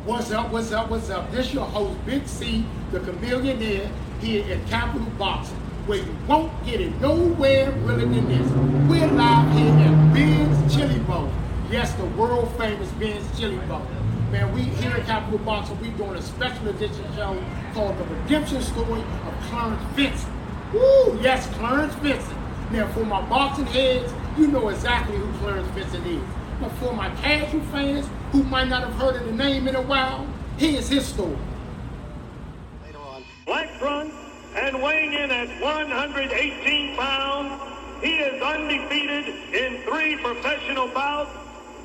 What's up, what's up, what's up? This your host, Big C, the Chameleonaire, here at Capital Boxing, where you won't get it nowhere realer than this. We're live here at Ben's Chili Bowl. Yes, the world famous Ben's Chili Bowl. Man, we here at Capital Boxing, we doing a special edition show called The Redemption Story of Clarence Vinson. Woo, yes, Clarence Vinson. Now, for my boxing heads, you know exactly who Clarence Vinson is. But for my casual fans who might not have heard of the name in a while, here's his story. Black front and weighing in at 118 pounds, he is undefeated in 3 professional bouts,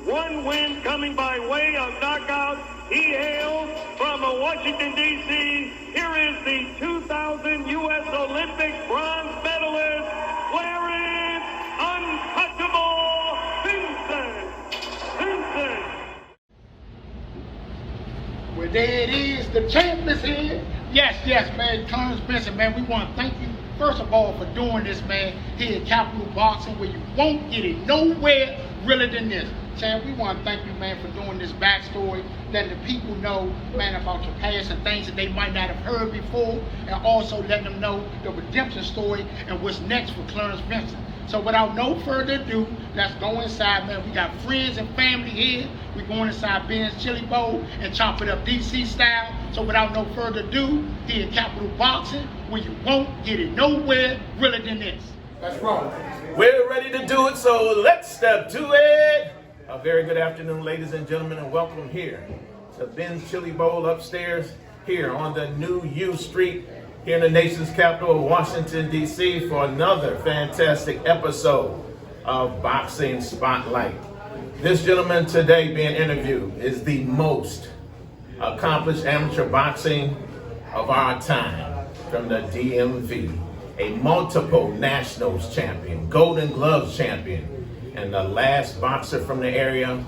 1 win coming by way of knockout. He hails from Washington, D.C. Here is the 2000 U.S. Olympic bronze medalist, Clarence Untouchable Vinson. Well, there it is. The champ is here. Yes, man. Clarence Vinson, man. We want to thank you, first of all, for doing this, man, here at Capital Boxing, where you won't get it nowhere realer than this. Champ, we want to thank you, man, for doing this backstory, letting the people know, man, about your past and things that they might not have heard before, and also letting them know the redemption story and what's next for Clarence Vinson. So without no further ado, let's go inside, man. We got friends and family here. We're going inside Ben's Chili Bowl and chop it up DC style. So without no further ado, here at Capital Boxing, where you won't get it nowhere realer than this. That's right. We're ready to do it, so let's step to it. A very good afternoon, ladies and gentlemen, and welcome here to Ben's Chili Bowl upstairs here on the New U Street here in the nation's capital of Washington, D.C. for another fantastic episode of Boxing Spotlight. This gentleman today being interviewed is the most accomplished amateur boxing of our time from the DMV, a multiple nationals champion, Golden Gloves champion, and the last boxer from the area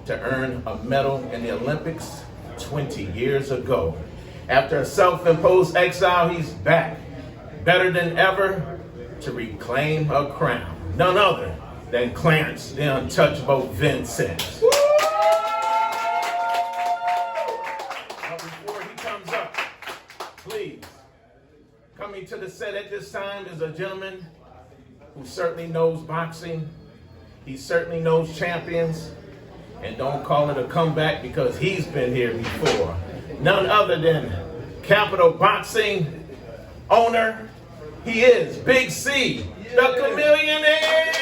to earn a medal in the Olympics 20 years ago. After a self-imposed exile, he's back, better than ever, to reclaim a crown. None other than Clarence the Untouchable Vinson. But before he comes up, please, coming to the set at this time is a gentleman who certainly knows boxing. He certainly knows champions, and don't call it a comeback because he's been here before. None other than Capital Boxing owner. He is Big C, the Chameleonaire.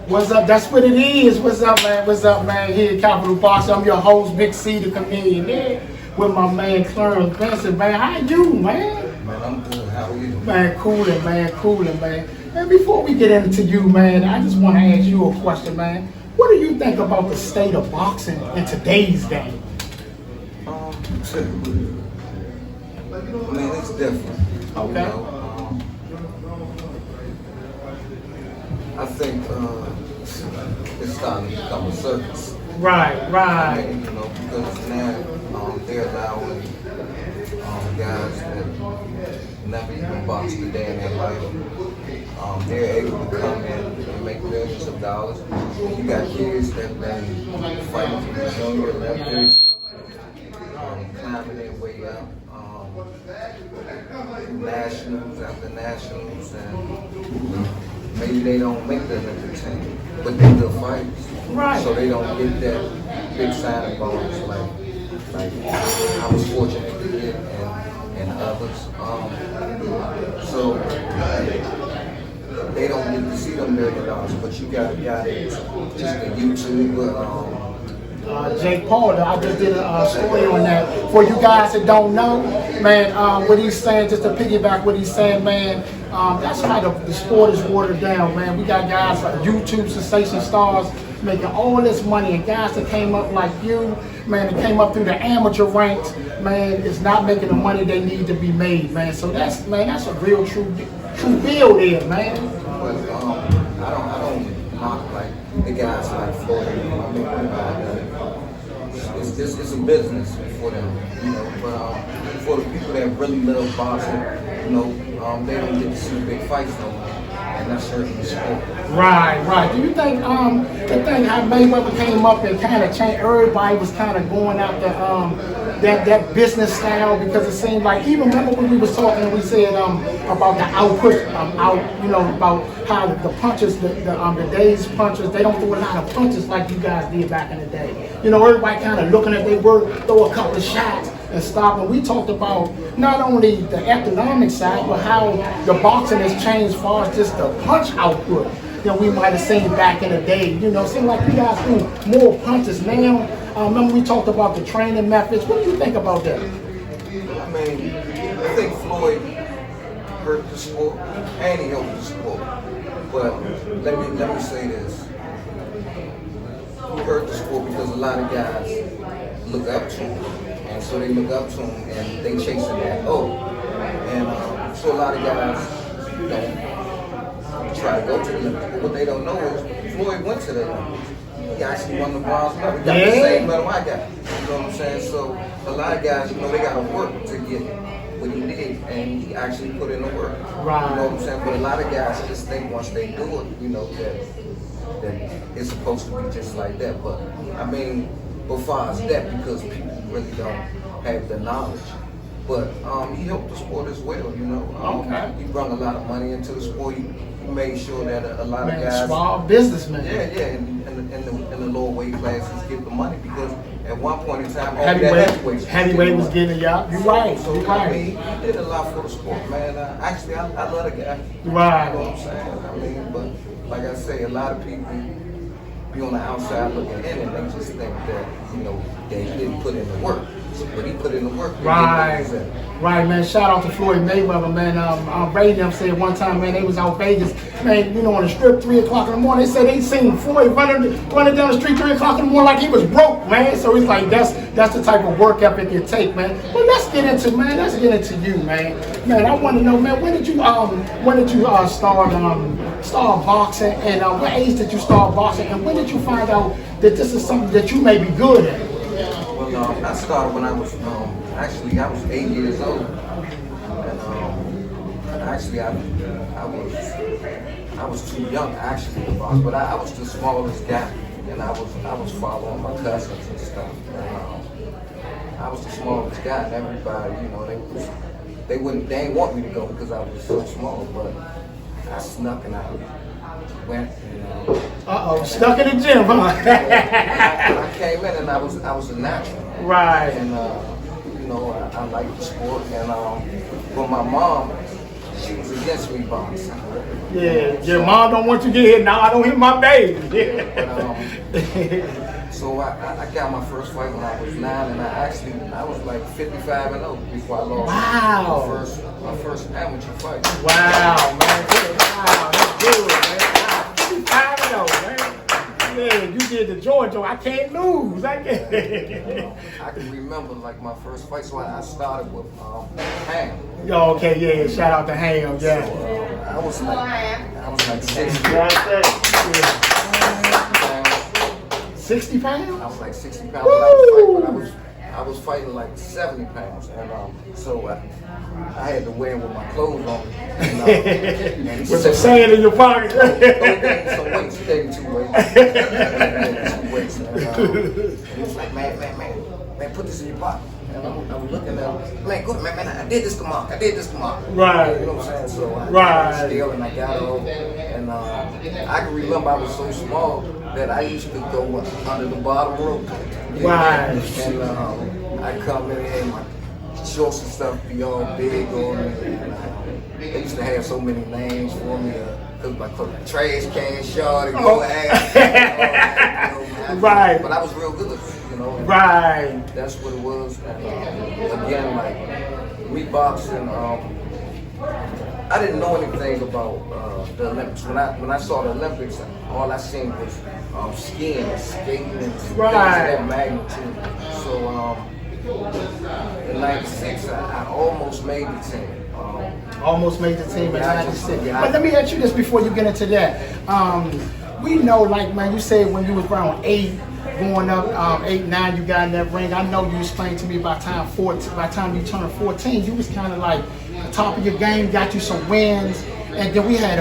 What's up? That's what it is. What's up, man? What's up, man? Here at Capital Boxing, I'm your host, Big C, the Chameleonaire, with my man Clarence Vinson. Man, how you, man? Man, I'm good. How are you? Man, coolin', man. And before we get into you, man, I just want to ask you a question, man. What do you think about the state of boxing in today's day? I mean, it's different. Okay. You know, I think it's starting to become a circus. Right. I mean, you know, because now they're allowing guys that never even boxed a day in their life. They're able to come in and make millions of dollars. And you got kids that have been fighting from the younger Olympics, climbing their way up, nationals after nationals, and maybe they don't make the Olympic team, but they're good fighters. Right. So they don't get that big signing bonus like I was fortunate to get and others. So they don't get to see them $1 million, but you got a guy that's just a YouTuber. Jake Paul, I just did a story on that. For you guys that don't know, man, what he's saying, just to piggyback what he's saying, man, that's how the sport is watered down, man. We got guys like YouTube sensation stars making all this money, and guys that came up like you, man, that came up through the amateur ranks, man, is not making the money they need to be made, man. So that's a real true deal there, man. But I don't knock like the guys like Floyd. I mean, it's a business for them, you know. But for the people that really love boxing, you know, they don't get to see big fights no more. And necessarily the sport. Right. Do you think the thing how Mayweather came up and kind of changed? Everybody was kind of going after that business style because it seemed like even remember when we was talking and we said about the output about how the punches the day's punches they don't throw a lot of punches like you guys did back in the day. Everybody kind of looking at their work, throw a couple of shots and stop. And we talked about not only the economic side, but how the boxing has changed as far as just the punch output than we might have seen back in the day. It seems like you guys do more punches now. Remember we talked about the training methods. What do you think about that? I mean, I think Floyd hurt the sport and he helped the sport. But let me say this. He hurt the sport because a lot of guys look up to him. And so they look up to him and they chasing that And so a lot of guys try to go to the Olympics. But what they don't know is Floyd went to the Olympics. He actually won the bronze medal. He got the same medal I got. You know what I'm saying? So a lot of guys, they got to work to get what he did, and he actually put in the work. Right. You know what I'm saying? But a lot of guys just think once they do it, that it's supposed to be just like that. But I mean, as far as that, because people really don't have the knowledge. But he helped the sport as well. Okay. He brought a lot of money into the sport. He made sure that a lot of guys, small businessmen. In the lower weight classes get the money because at one point in time, heavyweight was getting it, y'all. You're right. So I mean, he did a lot for the sport, man. Actually, I love the guy. Right. You know what I'm saying? I mean, but like I say, a lot of people be on the outside looking in and they just think that that he didn't put in the work. But he put in the work. Right, man. Shout out to Floyd Mayweather, man. Brady them said one time, man, they was out Vegas, man, on the strip 3 o'clock in the morning. They said they seen Floyd running down the street 3 o'clock in the morning like he was broke, man. So it's like that's the type of work ethic you take, man. But let's get into you, man. Man, I want to know, man, when did you start boxing, and what age did you start boxing, and when did you find out that this is something that you may be good at? Well, I started when I was I was 8 years old, and actually I was too young actually to box, but I was the smallest guy, and I was following my cousins and stuff. And, I was the smallest guy, and everybody, they didn't want me to go because I was so small, but I snuck and I went. Stuck in the gym, huh? I came in and I was a natural. Right. And I liked the sport, and but my mom, she was against me boxing. Yeah, your mom don't want you to get hit. Now I don't hit my baby. So I got my first fight when I was 9, and I was like 55-0 before I lost. Wow. My first amateur fight. Wow, man. Wow, that's good, man. 55-0, man. Yeah, you did the Georgia. I can't lose. I can remember like my first fight, so I started with Ham. Yo, okay, yeah. Shout out to Ham, yeah. So, I was like 60. 60 pounds? I was like 60 pounds when I was fighting like 70 pounds, and so I had to wear with my clothes on. And with some sand in your pocket. Some weights, he gave me 2 weights. And he was like, man, put this in your pocket. And I'm looking at him, man, good, man, I did this tomorrow. Right. You know what I'm saying? So I got still and I got it over. And I can remember I was so small that I used to go under the bottom rope. Right. And I come in, my shorts and stuff be all big on me. And they used to have so many names for me. Cause my trash can shorty, go ass. Right. But I was real good. Right. That's what it was. And again, like me boxing, I didn't know anything about the Olympics. When I saw the Olympics, all I seen was skiing, skating, and things of that magnitude. So in '96, I almost made the team. Almost made the team in '96. But let me ask you this before you get into that. We know, like, man, you said when you was around 8, going up 8, 9, you got in that ring. I know you explained to me by the time you turned 14, you was kind of like top of your game, got you some wins. And then we had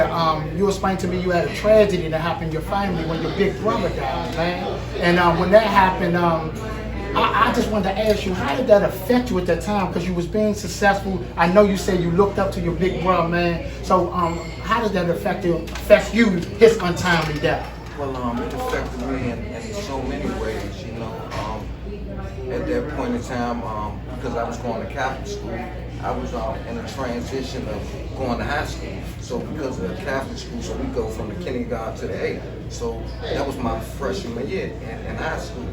you explained to me you had a tragedy that happened in your family when your big brother died, man. And when that happened, I just wanted to ask you, how did that affect you at that time? Because you was being successful. I know you said you looked up to your big brother, man. So how did that affect you, his untimely death? Well, it affected me in so many ways, you know. At that point in time, because I was going to Catholic school, I was in a transition of going to high school. So because of the Catholic school, so we go from the kindergarten to the 8th. So that was my freshman year in high school,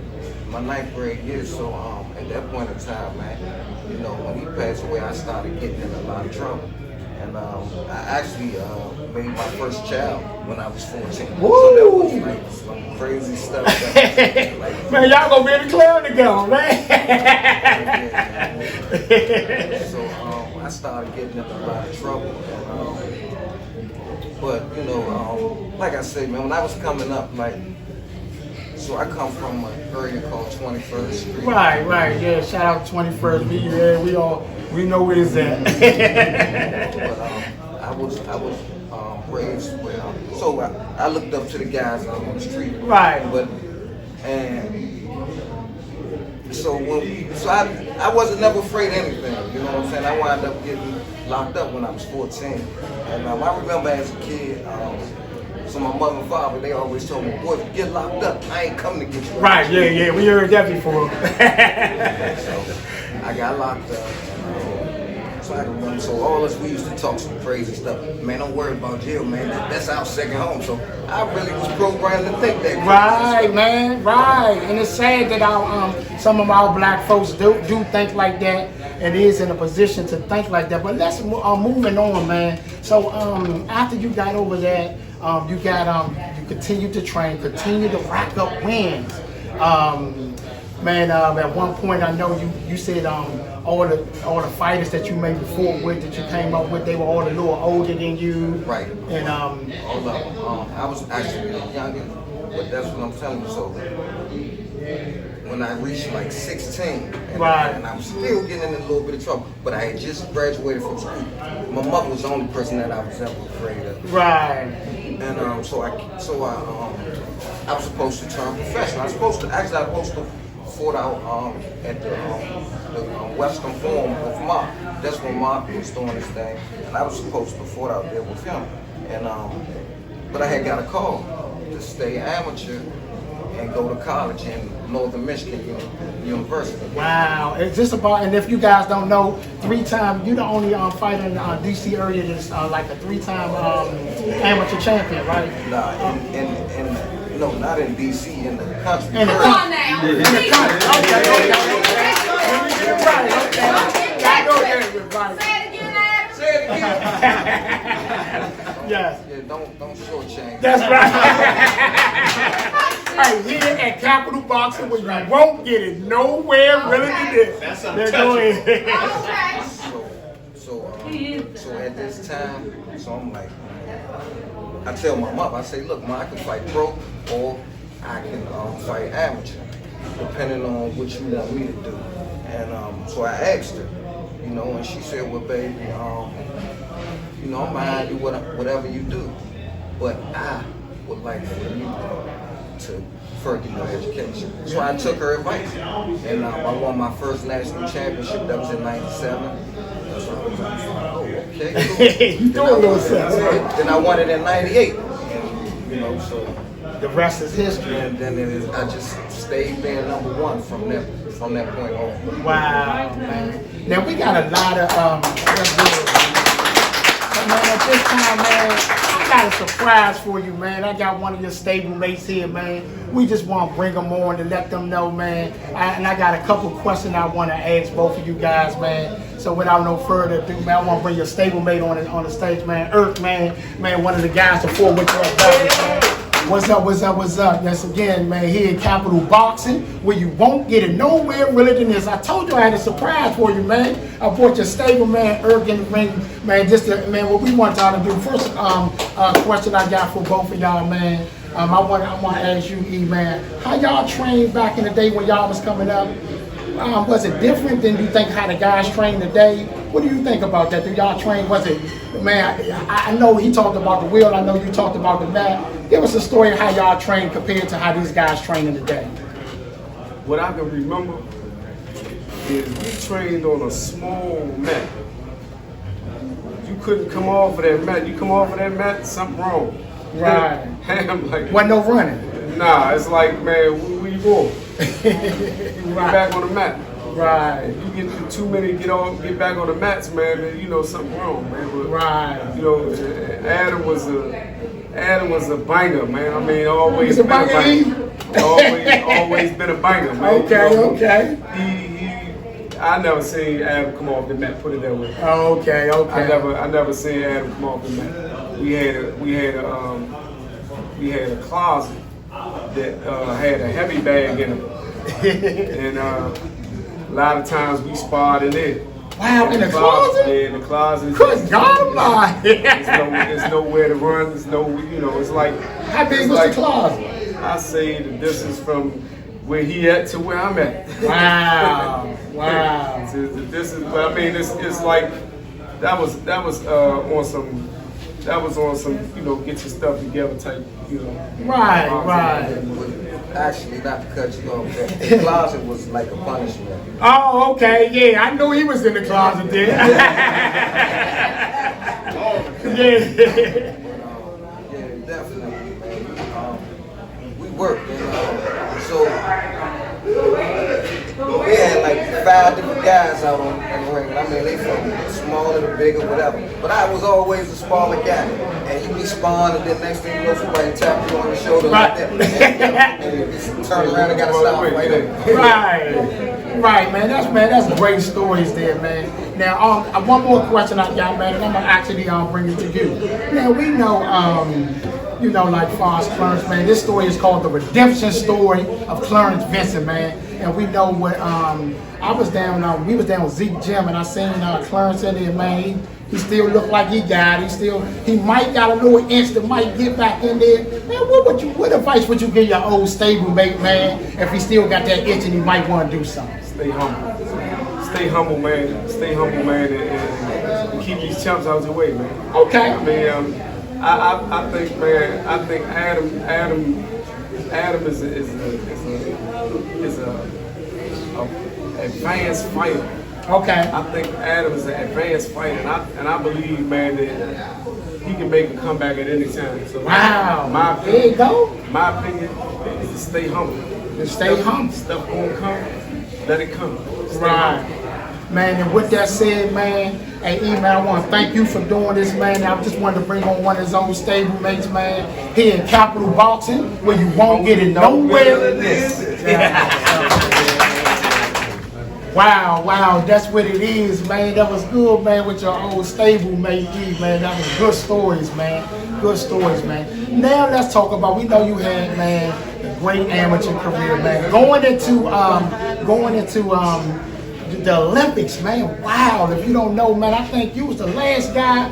my 9th grade year. So at that point in time, man, you know, when he passed away, I started getting in a lot of trouble. And I actually made my first child when I was 14. Woo! So that was like some crazy stuff. That, like, Man, y'all gonna be in the club together, man. Yeah. So I started getting in a lot of trouble. But you know, like I say, man, when I was coming up, like, so I come from an area called 21st Street. Right, yeah. Shout out to 21st. We know where it's at. But I was raised well. So I looked up to the guys on the street. Right. But so I wasn't never afraid of anything. You know what I'm saying? I wound up getting locked up when I was 14. And I remember as a kid. So my mother and father, they always told me, boy, if you get locked up, I ain't coming to get you. Right, yeah, we heard that before. So I got locked up. So I remember, so all us, we used to talk some crazy stuff. Man, don't worry about jail, man. That's our second home. So I really was programmed to think that. Right, man, right. And it's sad that some of our black folks do think like that and is in a position to think like that. But let's moving on, man. So after you got over that, you continued to train, continued to rack up wins. Man, at one point I know you said all the fighters that you maybe fought with, that you came up with, they were all a little older than you. Right. And all of them. I was actually the youngest, but that's what I'm telling you. So when I reached like 16, and I was still getting in a little bit of trouble, but I had just graduated from school. My mother was the only person that I was ever afraid of. Right. And so I was supposed to turn professional. I was supposed to fought out at the Western Forum with Mark. That's when Mark was doing his thing, and I was supposed to fought out there with him. And but I had got a call to stay amateur and go to college in Northern Michigan University. Wow, it's just about, and if you guys don't know, 3-time, you're the only fighter in the DC area that's like a 3-time amateur champion, right? Nah, no, not in DC, in the country. Come on now. In the country. Okay. Right. Say it again. Yes. Yeah, don't shortchange. That's right. Hey, here at Capital Boxing, where you won't get it nowhere really than this. That's untouchable. So at this time, so I'm like, I tell my mom, I say, look, Mom, I can fight pro or I can fight amateur, depending on what you want me to do. And so I asked her, you know, and she said, well, baby, you know, I'm behind you whatever you do, but I would like for you to further your education. So I took her advice, and I won my first national championship. That was in '97. So I was like, oh, okay, cool. You doing those things. Then I won it in '98, and you know, so the rest is history. and then I just stayed being #1 from that point on. Wow, man. Now we got a lot of let's do it. So, man, at this time, man, I got a surprise for you, man. I got one of your stable mates here, man. We just want to bring them on to let them know, man. And I got a couple questions I want to ask both of you guys, man. So without no further ado, man, I want to bring your stable mate on the stage, man. Earth, man, one of the guys before with you, man. What's up? Yes, again, man, here in Capital Boxing, where you won't get it nowhere really than this. I told you I had a surprise for you, man. I brought your stable, man, Erg in the ring, man, man, what we want y'all to do. First question I got for both of y'all, man. I want to ask you, E, man, how y'all trained back in the day when y'all was coming up? Was it different than you think how the guys train today? What do you think about that? Do y'all train? Was it, man? I know he talked about the wheel. I know you talked about the mat. Give us a story of how y'all train compared to how these guys training today. What I can remember is we trained on a small mat. You couldn't come off of that mat. You come off of that mat, something wrong. Right. I'm like, Wasn't no running. nah, it's like, man, where you going? Get back on the mat. Right. If you get too many, get back on the mats, man, then you know something wrong, man. But, Right. you know, Adam was a banger, man. I mean, always been a banger. Always been a banger, man. Okay, you know, okay. I never seen Adam come off the mat. Put it that way. Okay, okay. I never seen Adam come off the mat. We had a closet that had a heavy bag in it, and a lot of times we sparred in it. Wow, in the closet? Yeah, in the closet. Good God, man. There's nowhere to run. There's no, you know, it's like. How big was the closet? I say the distance from where he at to where I'm at. Wow, wow. This is, I mean, it's like that was on some. That was on some, you know, get your stuff together type, you know. Right, right. Actually, not to cut you off, the closet was like a punishment. Oh, okay, yeah. I knew he was in the closet there. Yeah. Yeah, definitely, man. We worked, and so we had like 5 different guys out on the ring. I mean, they from smaller to bigger, whatever. But I was always a smaller guy. And you be spawned, and then next thing you know, somebody tap you on the shoulder like that. And you just turn around and got to stop right there. Right, man. That's great stories there, man. Now, one more question I got, man, and I'm gonna actually bring it to you. Now we know, you know, like far as Clarence, man, this story is called the redemption story of Clarence Vinson, man. And we know what we was down with Zeke Gym, and I seen Clarence in there, man. He still looked like he got it. He might got a little inch that might get back in there. Man, what advice would you give your old stablemate, man, if he still got that itch and he might want to do something? Stay humble. Stay humble, man. Stay humble, man, and keep these chumps out your way, man. Okay. I mean, I think, man, I think Adam is a advanced fighter. Okay. I think Adam is an advanced fighter, and I believe, man, that he can make a comeback at any time. So, wow. There you go. My opinion is to stay humble. Stay humble. Stuff gonna come, let it come. Stay right. humble. Man, and with that said, man, hey, E, man, I want to thank you for doing this, man. I just wanted to bring on one of his own stablemates, man, here in Capital Boxing, where you won't get it nowhere than this. Wow, that's what it is, man. That was good, man, with your old stablemate, E, man. That was good stories, man. Good stories, man. Now let's talk about, we know you had, man, a great amateur career, man. Going into the Olympics, man. Wow, if you don't know, man, I think you was the last guy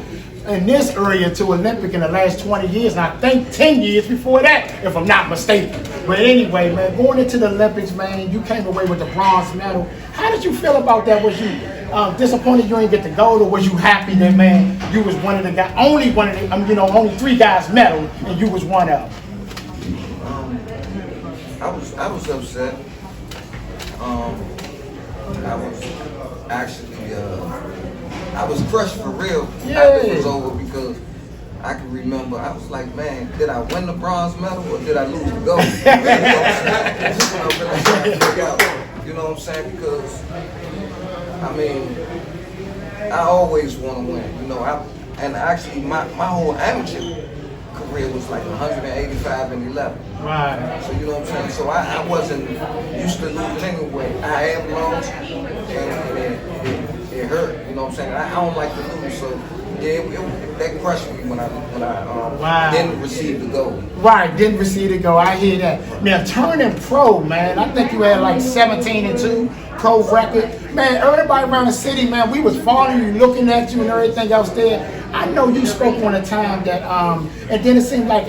in this area to Olympic in the last 20 years, and I think 10 years before that, if I'm not mistaken. But anyway, man, going into the Olympics, man, you came away with the bronze medal. How did you feel about that? Was you disappointed you didn't get the gold, or was you happy that, man, you was one of the guys, only 3 guys medal, and you was one of them? I was upset. I was actually, I was crushed for real after it was over, because I can remember, I was like, man, did I win the bronze medal or did I lose the gold? You know what I'm saying? That's what I'm really trying to figure out. You know what I'm saying? Because, I mean, I always want to win. You know, and actually my whole amateur career was like 185 and 11. Right. So you know what I'm saying? So I wasn't used to losing anyway. I have lost, and it hurt. You know what I'm saying? I don't like to lose, so yeah, that crushed me when I didn't receive the gold. Right, didn't receive the gold. I hear that. Now turning pro, man. I think you had like 17-2 pro record. Man, everybody around the city, man, we was following you, looking at you, and everything else there. I know you spoke on a time that, and then it seemed like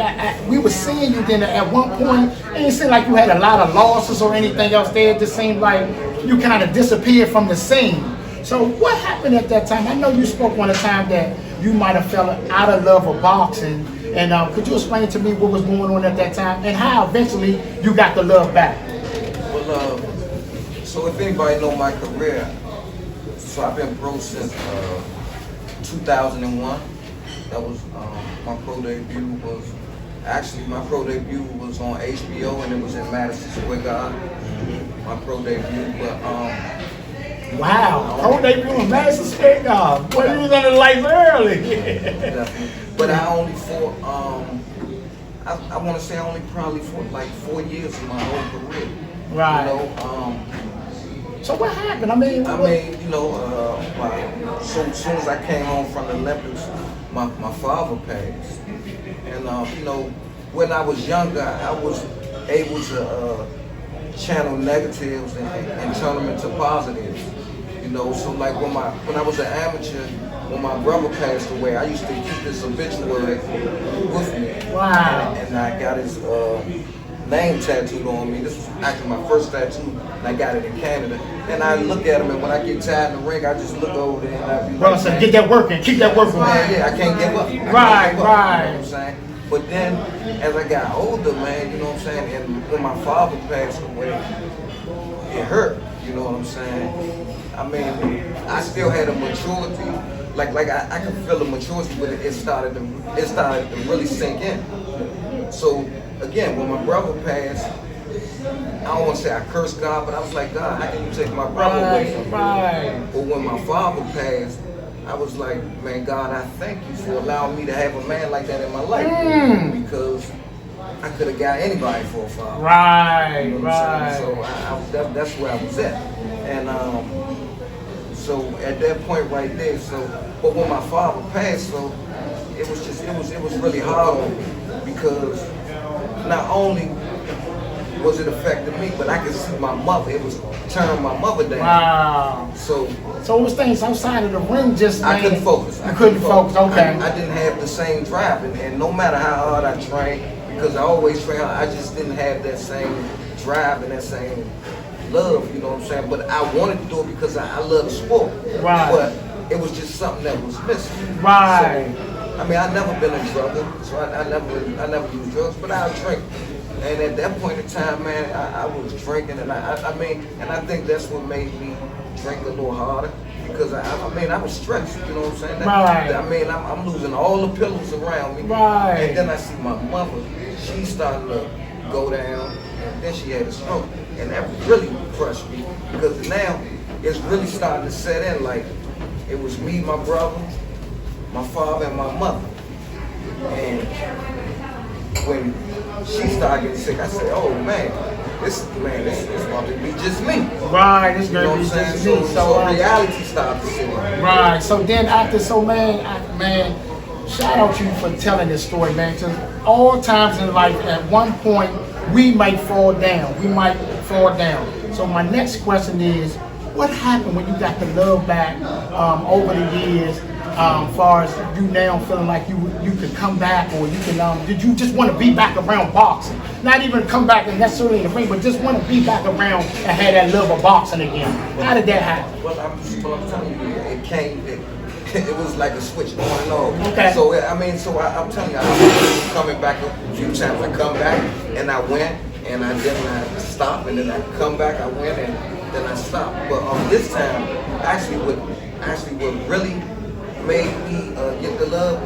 we were seeing you then at one point, it didn't seem like you had a lot of losses or anything else there. It just seemed like you kind of disappeared from the scene. So what happened at that time? I know you spoke one time that you might have fell out of love with boxing. And could you explain to me what was going on at that time and how eventually you got the love back? Well, so if anybody know my career, so I've been pro since 2001. That was my pro debut was, actually my pro debut was on HBO and it was in Madison Square Garden. My pro debut, but wow, pro debut in Madison Square Garden. Boy, you was under the lights early. definitely. But I only fought, I want to say I only probably fought like 4 years of my whole career. Right. You know, So what happened? I mean, you know, so as soon as I came home from the Olympics, my father passed. And, you know, when I was younger, I was able to channel negatives and turn them into positives. You know, so like when I was an amateur, when my brother passed away, I used to keep this obituary with me. wow. And I got his name tattooed on me. This was actually my first tattoo, and I got it in Canada. And I look at him, and when I get tired in the ring, I just look over there and I be Well, like, so get that working, keep that working. man, yeah, I can't give up. I can't Right, give up, right. You know what I'm saying? But then, as I got older, man, you know what I'm saying, and when my father passed away, it hurt. You know what I'm saying? I mean, I still had a maturity, like I could feel the maturity, but it started to really sink in. So again, when my brother passed, I don't want to say I cursed God, but I was like, God, how can you take my brother away from me? Right. But when my father passed, I was like, man, God, I thank you for allowing me to have a man like that in my life, because I could have got anybody for a father. Right, You know what I'm right. saying? So that's where I was at. And so at that point right there, but when my father passed, so it was really hard on me, because not only was it affecting me, but I could see my mother. It was turning my mother down. Wow. So it was things outside of the ring just, I man, couldn't focus. You couldn't focus, okay. I didn't have the same drive, and no matter how hard I trained, because I always train hard, I just didn't have that same drive and that same love, you know what I'm saying? But I wanted to do it because I love the sport. Right. But it was just something that was missing. Right. So, I mean, I've never been a drugger, so I never used drugs, but I'll drink. And at that point in time, man, I was drinking, and I mean, and I think that's what made me drink a little harder, because I mean, I was stressed, you know what I'm saying? Right. I mean, I'm losing all the pillows around me. Right. And then I see my mother, she started to go down, and then she had a stroke. And that really crushed me, because now it's really starting to set in, like, it was me, my brother, my father, and my mother. And when she started getting sick, I said, oh man, this is about to be just me. Right, it's You know gonna what be I'm just saying? me. So reality started to sit in. Right. So then after, man, shout out to you for telling this story, man. Because all times in life, at one point, we might fall down. So my next question is, what happened when you got the love back over the years? Far as you now feeling like you could come back, or you can, did you just want to be back around boxing? Not even come back and necessarily in the ring, but just want to be back around and have that love of boxing again. How did that happen? Well, I'm telling you, it was like a switch on and off. Okay. So I'm telling you, I was coming back a few times. I come back and I went, and then I stopped, and then I come back, I went, and then I stopped. But this time, actually what really made me get the love,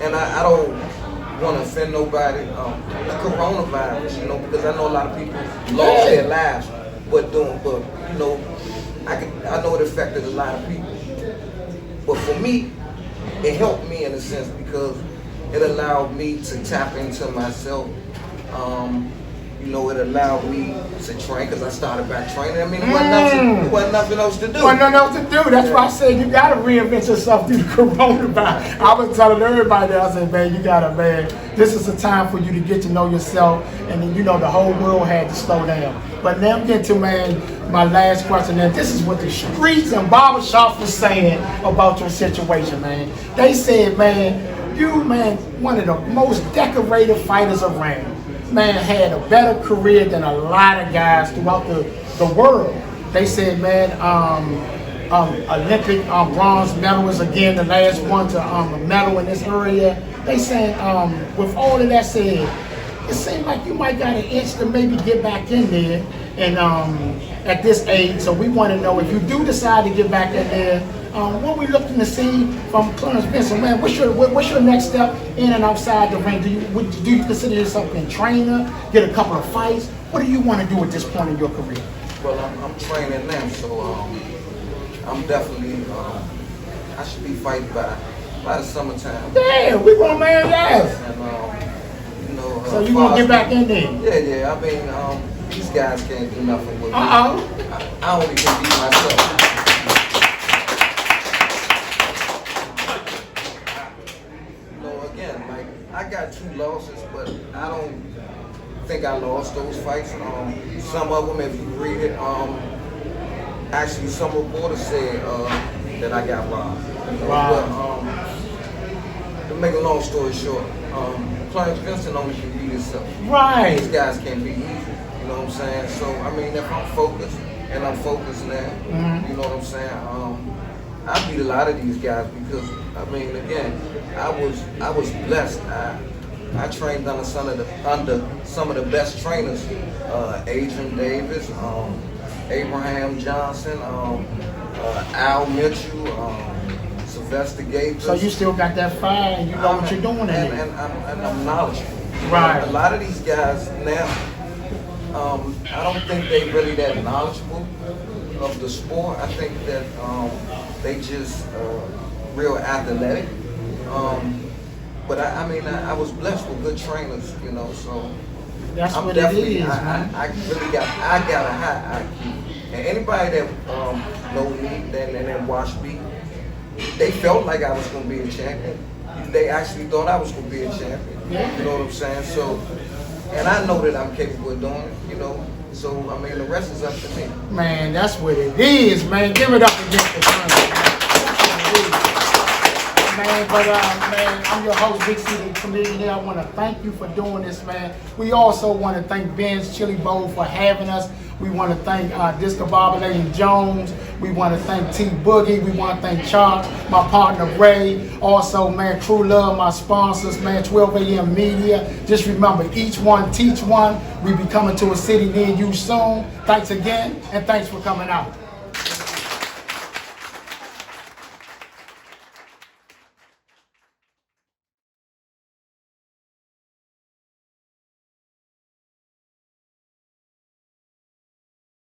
and I don't want to offend nobody, the coronavirus, you know, because I know a lot of people lost their lives, but you know, I know it affected a lot of people. But for me, it helped me in a sense, because it allowed me to tap into myself. You know, it allowed me to train, because I started back training. I mean, it wasn't nothing else to do. Well, nothing else to do. That's why I said you gotta reinvent yourself through the coronavirus. I was telling everybody that, I said, man, you gotta, man, this is a time for you to get to know yourself, and then, you know, the whole world had to slow down. But now I'm getting to, man, my last question, and this is what the streets and barbershops were saying about your situation, man. They said, man, you, man, one of the most decorated fighters around. Man, had a better career than a lot of guys throughout the world. They said, man, Olympic bronze medalists again, the last one to medal in this area. They saying, with all of that said, it seems like you might got an itch to maybe get back in there, and at this age. So we want to know if you do decide to get back in there, what we looking to see from Clarence Vinson, man. What's your next step in and outside the ring? Do you consider yourself a trainer? Get a couple of fights? What do you want to do at this point in your career? Well, I'm training now, so I'm definitely I should be fighting by the summertime. Yeah, we want, man, yes. And you know. So you gonna get back in there? Yeah. I mean, these guys can't do nothing with me. I only can beat myself. I got 2 losses, but I don't think I lost those fights. Some of them, if you read it, actually some reporters said that I got robbed. Wow. But to make a long story short, Clarence Vinson only can beat himself. Right. These guys can't beat me. You know what I'm saying? So I mean, if I'm focused, and I'm focused now, you know what I'm saying? I beat a lot of these guys because, I mean, again, I was blessed. I trained under some of the best trainers, Adrian Davis, Abraham Johnson, Al Mitchell, Sylvester Gates. So you still got that fire, and you know what you're doing in there. And I'm knowledgeable. Right. A lot of these guys now, I don't think they really that knowledgeable of the sport. I think that they just real athletic. But I mean, I was blessed with good trainers, you know. So that's I'm what definitely, it is, man. I really got a high IQ. And anybody that know me and watched me, they felt like I was going to be a champion. They actually thought I was going to be a champion. Yeah. You know what I'm saying? So, and I know that I'm capable of doing it, you know. So, I mean, the rest is up to me. Man, that's what it is, man. Give it up again for Clarence, man. Man, but man, I'm your host, Big C, the comedian here. I want to thank you for doing this, man. We also want to thank Ben's Chili Bowl for having us. We want to thank Discombobulating Jones. We want to thank T Boogie. We want to thank Chalk, my partner Ray. Also, man, True Love, my sponsors, man, 12 AM Media. Just remember, each one teach one. We be coming to a city near you soon. Thanks again, and thanks for coming out.